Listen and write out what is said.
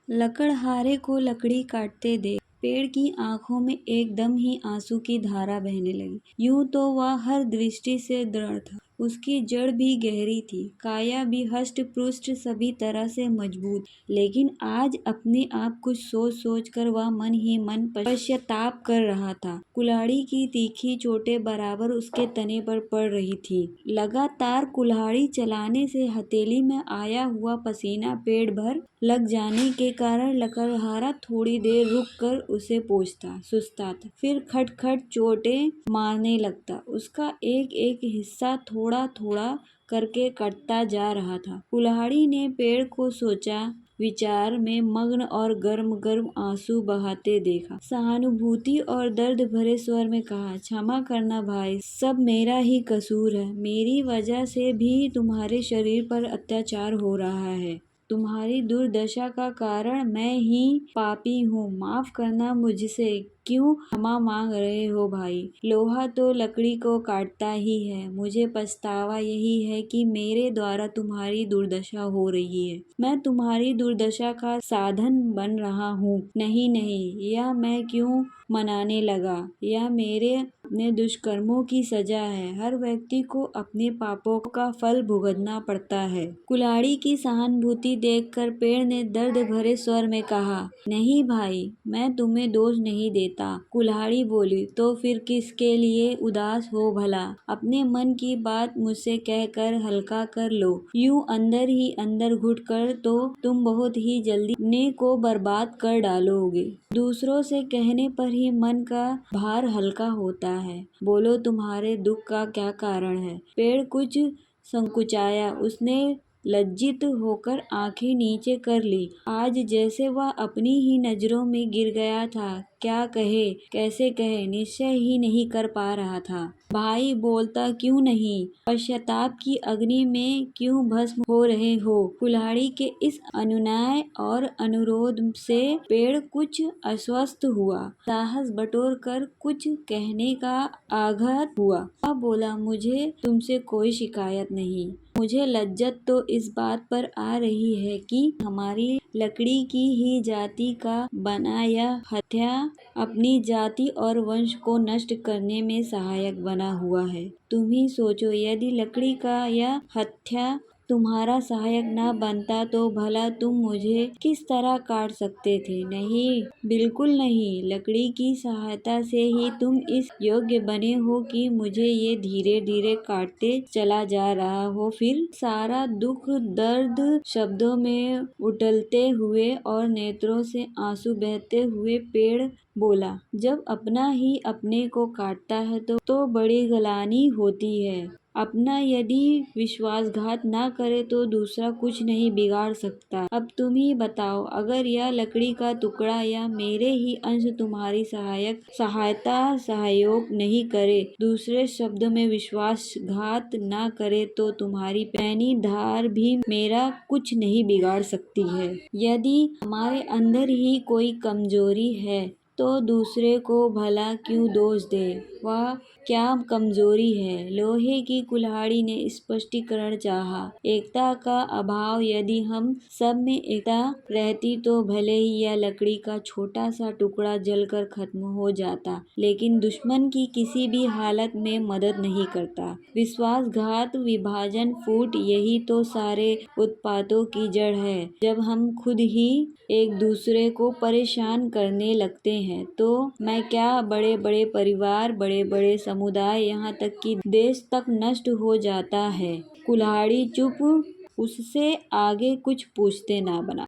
लकड़हारे को लकड़ी काटते देख पेड़ की आंखों में एकदम ही आंसू की धारा बहने लगी। यूं तो वह हर दृष्टि से दृढ़ था, उसकी जड़ भी गहरी थी, काया भी हष्ट पुष्ट सभी तरह से मजबूत, लेकिन आज अपने आप कुछ सोच सोच कर वह मन ही मन पश्चाताप कर रहा था। कुल्हाड़ी की तीखी चोटें बराबर उसके तने पर पड़ रही थी। लगातार कुल्हाड़ी चलाने से हथेली में आया हुआ पसीना पेट भर लग जाने के कारण लकड़हारा थोड़ी देर रुक कर उसे पोंछता, सुस्ताता, फिर खट-खट चोटें मारने लगता। उसका एक एक हिस्सा थोड़ा थोड़ा करके कटता जा रहा था। कुल्हाड़ी ने पेड़ को सोचा विचार में मग्न और गर्म गर्म आंसू बहाते देखा। सहानुभूति और दर्द भरे स्वर में कहा, क्षमा करना भाई, सब मेरा ही कसूर है। मेरी वजह से भी तुम्हारे शरीर पर अत्याचार हो रहा है। तुम्हारी दुर्दशा का कारण मैं ही पापी हूँ। माफ करना मुझसे। क्यों क्षमा मांग रहे हो भाई? लोहा तो लकड़ी को काटता ही है। मुझे पछतावा यही है कि मेरे द्वारा तुम्हारी दुर्दशा हो रही है। मैं तुम्हारी दुर्दशा का साधन बन रहा हूँ। नहीं नहीं, यह मैं क्यों मनाने लगा? यह मेरे अपने दुष्कर्मों की सजा है। हर व्यक्ति को अपने पापों का फल भुगतना पड़ता है। कुल्हाड़ी की सहानुभूति देखकर पेड़ ने दर्द भरे स्वर में कहा, नहीं भाई, मैं तुम्हें दोष नहीं देता। कुल्हाड़ी बोली, तो फिर किसके लिए उदास हो भला? अपने मन की बात मुझसे कहकर हल्का कर लो। यूं अंदर ही अंदर घुटकर तो तुम बहुत ही जल्दी अपने को बर्बाद कर डालोगे। दूसरों से कहने पर ही मन का भार हल्का होता है। बोलो, तुम्हारे दुख का क्या कारण है? पेड़ कुछ संकुचाया। उसने लज्जित होकर आंखें नीचे कर ली। आज जैसे वह अपनी ही नजरों में गिर गया था। क्या कहे, कैसे कहे, निश्चय ही नहीं कर पा रहा था। भाई, बोलता क्यों नहीं? पश्चाताप की अग्नि में क्यों भस्म हो रहे हो? कुल्हाड़ी के इस अनुनय और अनुरोध से पेड़ कुछ अस्वस्थ हुआ। साहस बटोर कर कुछ कहने का आग्रह हुआ। वह बोला, मुझे तुमसे कोई शिकायत नहीं। मुझे लज्जत तो इस बात पर आ रही है कि हमारी लकड़ी की ही जाति का बना यह हत्या अपनी जाति और वंश को नष्ट करने में सहायक बना हुआ है। तुम ही सोचो, यदि लकड़ी का यह हत्या तुम्हारा सहायक न बनता तो भला तुम मुझे किस तरह काट सकते थे? नहीं, बिल्कुल नहीं। लकड़ी की सहायता से ही तुम इस योग्य बने हो कि मुझे ये धीरे धीरे काटते चला जा रहा हो। फिर सारा दुख दर्द शब्दों में उठलते हुए और नेत्रों से आंसू बहते हुए पेड़ बोला, जब अपना ही अपने को काटता है तो बड़ी गलानी होती है। अपना यदि विश्वासघात ना करे तो दूसरा कुछ नहीं बिगाड़ सकता। अब तुम ही बताओ, अगर यह लकड़ी का टुकड़ा या मेरे ही अंश तुम्हारी सहायता सहयोग नहीं करे, दूसरे शब्दों में विश्वासघात ना करे, तो तुम्हारी पैनी धार भी मेरा कुछ नहीं बिगाड़ सकती है। यदि हमारे अंदर ही कोई कमजोरी है तो दूसरे को भला क्यों दोष दे? वह क्या कमजोरी है? लोहे की कुल्हाड़ी ने स्पष्टीकरण चाहा। एकता का अभाव। यदि हम सब में एकता रहती तो भले ही यह लकड़ी का छोटा सा टुकड़ा जलकर खत्म हो जाता, लेकिन दुश्मन की किसी भी हालत में मदद नहीं करता। विश्वासघात, विभाजन, फूट, यही तो सारे उत्पातों की जड़ है। जब हम खुद ही एक दूसरे को परेशान करने लगते हैं तो मैं क्या, बड़े बड़े परिवार, बड़े बड़े समुदाय, यहाँ तक कि देश तक नष्ट हो जाता है। कुल्हाड़ी चुप, उससे आगे कुछ पूछते ना बना।